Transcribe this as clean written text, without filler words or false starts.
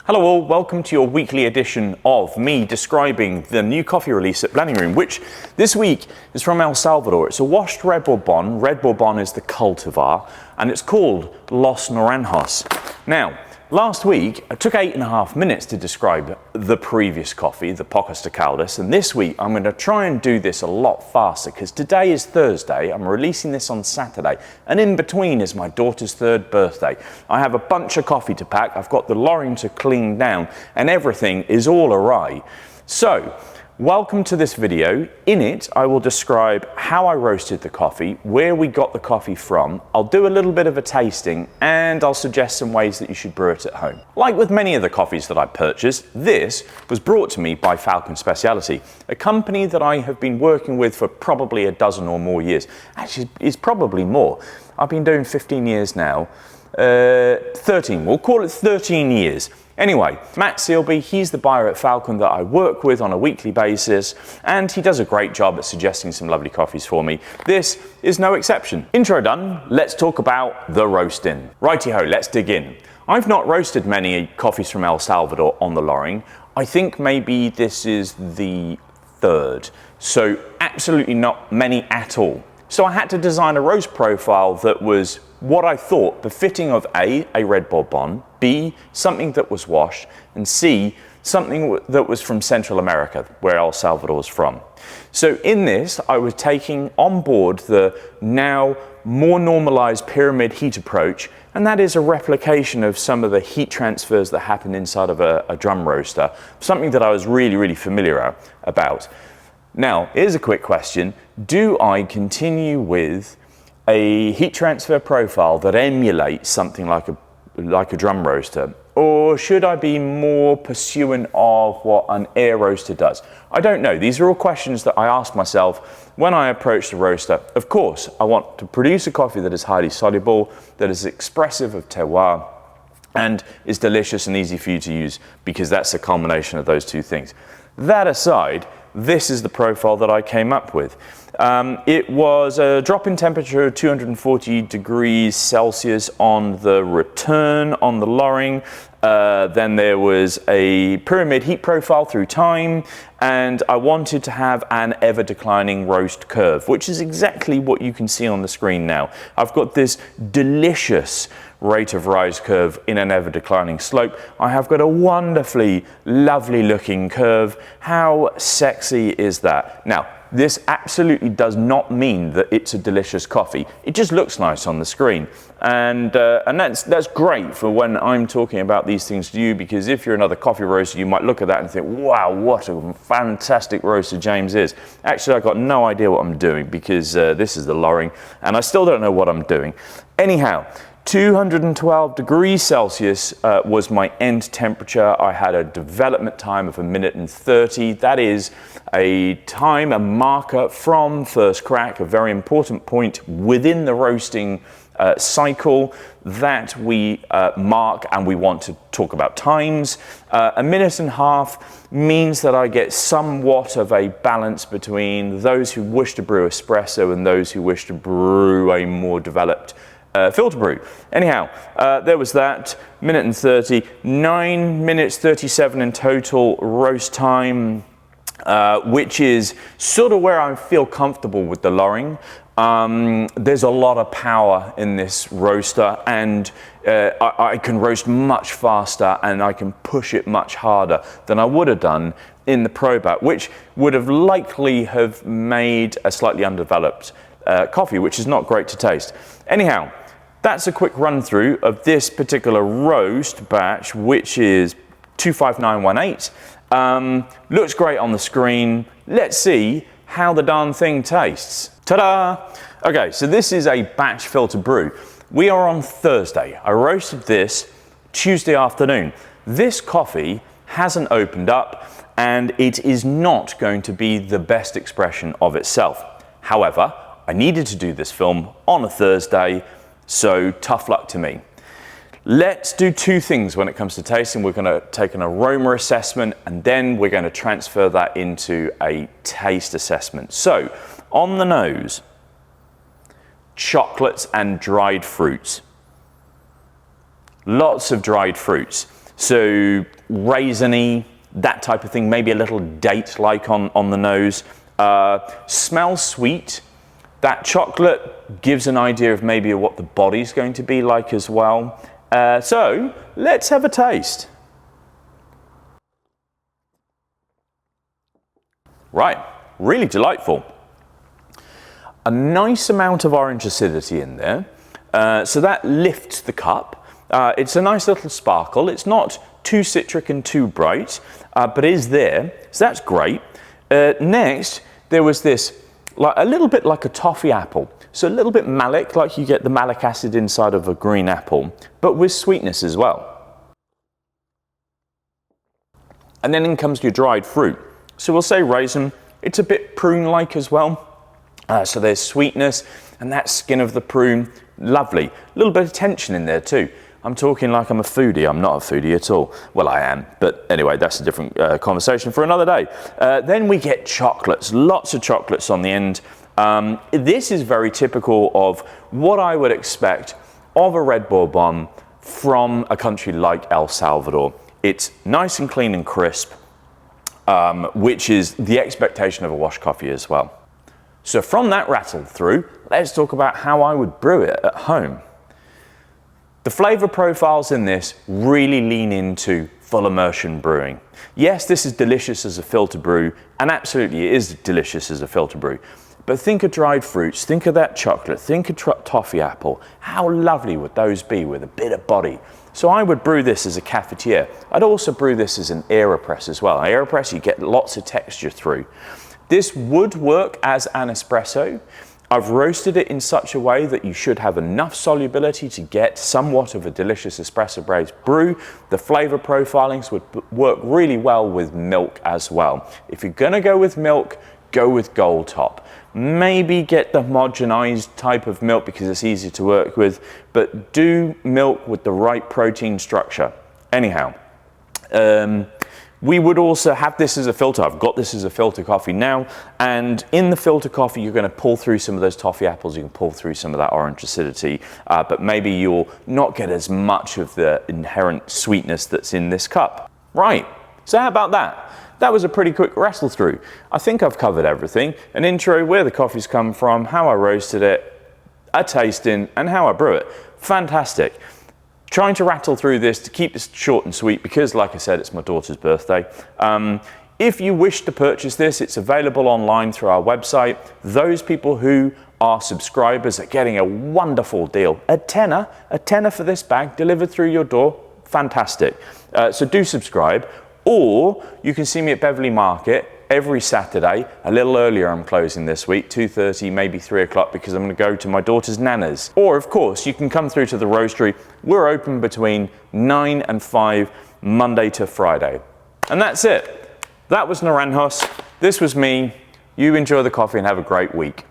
Hello all, welcome to your weekly edition of me describing the new coffee release at Blending Room, which this week is from El Salvador. It's a washed Red Bourbon. Red Bourbon is the cultivar, and it's called Los Naranjos. Now, last week, I took 8.5 minutes to describe the previous coffee, the Pocos de Caldas, and this week I'm going to try and do this a lot faster because today is Thursday, I'm releasing this on Saturday, and in between is my daughter's 3rd birthday. I have a bunch of coffee to pack, I've got the lorry to clean down, and everything is all awry. So, welcome to this video. In it, I will describe how I roasted the coffee, where we got the coffee from, I'll do a little bit of a tasting, and I'll suggest some ways that you should brew it at home. Like with many of the coffees that I purchased, this was brought to me by Falcon Speciality, a company that I have been working with for probably a dozen or more years. Actually, it's probably more. I've been doing 15 years now. 13, we'll call it 13 years. Anyway, Matt Sealby, he's the buyer at Falcon that I work with on a weekly basis, and he does a great job at suggesting some lovely coffees for me. This is no exception. Intro done, let's talk about the roasting. Righty-ho, let's dig in. I've not roasted many coffees from El Salvador on the Loring. I think maybe this is the 3rd, so absolutely not many at all. So I had to design a roast profile that was what I thought befitting of A, Red Bourbon, B, something that was washed, and C, something that was from Central America, where El Salvador is from. So in this, I was taking on board the now more normalized pyramid heat approach, and that is a replication of some of the heat transfers that happen inside of a drum roaster, something that I was really familiar about. Now, here's a quick question. Do I continue with a heat transfer profile that emulates something like a drum roaster, or should I be more pursuant of what an air roaster does? I don't know. These are all questions that I ask myself when I approach the roaster. Of course, I want to produce a coffee that is highly soluble, that is expressive of terroir, and is delicious and easy for you to use, because that's a combination of those two things. That aside, this is the profile that I came up with. It was a drop in temperature of 240 degrees Celsius on the return on the Loring. Then there was a pyramid heat profile through time, and I wanted to have an ever declining roast curve, which is exactly what you can see on the screen now. I've got this delicious rate of rise curve in an ever declining slope. I have got a wonderfully lovely looking curve. How sexy is that? Now, this absolutely does not mean that it's a delicious coffee. It just looks nice on the screen. And that's great for when I'm talking about these things to you, because if you're another coffee roaster, you might look at that and think, wow, what a fantastic roaster James is. Actually, I've got no idea what I'm doing, because this is the Loring, and I still don't know what I'm doing. Anyhow, 212 degrees Celsius was my end temperature. I had a development time of 1 minute and 30. That is a time, a marker from first crack, a very important point within the roasting cycle that we mark, and we want to talk about times. 1.5 minutes means that I get somewhat of a balance between those who wish to brew espresso and those who wish to brew a more developed filter brew. Anyhow, there was that, 1 minute and 30, 9 minutes 37 in total roast time, which is sort of where I feel comfortable with the Loring. There's a lot of power in this roaster, and I can roast much faster, and I can push it much harder than I would have done in the ProBat, which would have likely have made a slightly undeveloped coffee, which is not great to taste. Anyhow, that's a quick run through of this particular roast batch, which is 25918. Looks great on the screen. Let's see how the darn thing tastes. Ta-da! Okay, so this is a batch filter brew. We are on Thursday. I roasted this Tuesday afternoon. This coffee hasn't opened up, and it is not going to be the best expression of itself. However, I needed to do this film on a Thursday, so tough luck to me. Let's do two things when it comes to tasting. We're going to take an aroma assessment, and then we're going to transfer that into a taste assessment. So, on the nose, chocolates and dried fruits. Lots of dried fruits. So raisiny, that type of thing, maybe a little date-like on the nose. Smells sweet. That chocolate gives an idea of maybe what the body's going to be like as well. So let's have a taste. Right, really delightful. A nice amount of orange acidity in there, so that lifts the cup. It's a nice little sparkle. It's not too citric and too bright, but is there, so that's great. Next, there was this, like a little bit like a toffee apple, so a little bit malic, like you get the malic acid inside of a green apple, but with sweetness as well. And then in comes your dried fruit. So we'll say raisin. It's a bit prune-like as well. So there's sweetness and that skin of the prune, lovely. A little bit of tension in there too. I'm talking like I'm a foodie. I'm not a foodie at all. Well, I am, but anyway, that's a different conversation for another day. Then we get chocolates, lots of chocolates on the end. This is very typical of what I would expect of a red bourbon from a country like El Salvador. It's nice and clean and crisp, which is the expectation of a washed coffee as well. So from that rattle through, let's talk about how I would brew it at home. The flavour profiles in this really lean into full immersion brewing. Yes, this is delicious as a filter brew, and absolutely it is delicious as a filter brew. But think of dried fruits, think of that chocolate, think of toffee apple. How lovely would those be with a bit of body? So I would brew this as a cafetiere. I'd also brew this as an Aeropress as well. Aeropress, you get lots of texture through. This would work as an espresso. I've roasted it in such a way that you should have enough solubility to get somewhat of a delicious espresso-based brew. The flavour profilings would work really well with milk as well. If you're going to go with milk, go with Gold Top. Maybe get the homogenized type of milk because it's easier to work with, but do milk with the right protein structure. Anyhow, we would also have this as a filter. I've got this as a filter coffee now, and in the filter coffee you're going to pull through some of those toffee apples, you can pull through some of that orange acidity, but maybe you'll not get as much of the inherent sweetness that's in this cup. Right, so how about that? That was a pretty quick wrestle through. I think I've covered everything. An intro, where the coffee's come from, how I roasted it, a tasting, and how I brew it. Fantastic. Trying to rattle through this to keep this short and sweet because, like I said, it's my daughter's birthday. If you wish to purchase this, it's available online through our website. Those people who are subscribers are getting a wonderful deal. A tenner for this bag delivered through your door. Fantastic. So do subscribe. Or you can see me at Beverley Market every Saturday. A little earlier I'm closing this week, 2:30, maybe 3 o'clock, because I'm going to go to my daughter's nana's. Or of course, you can come through to the roastery. We're open between 9 and 5, Monday to Friday. And that's it. That was Naranjos. This was me. You enjoy the coffee and have a great week.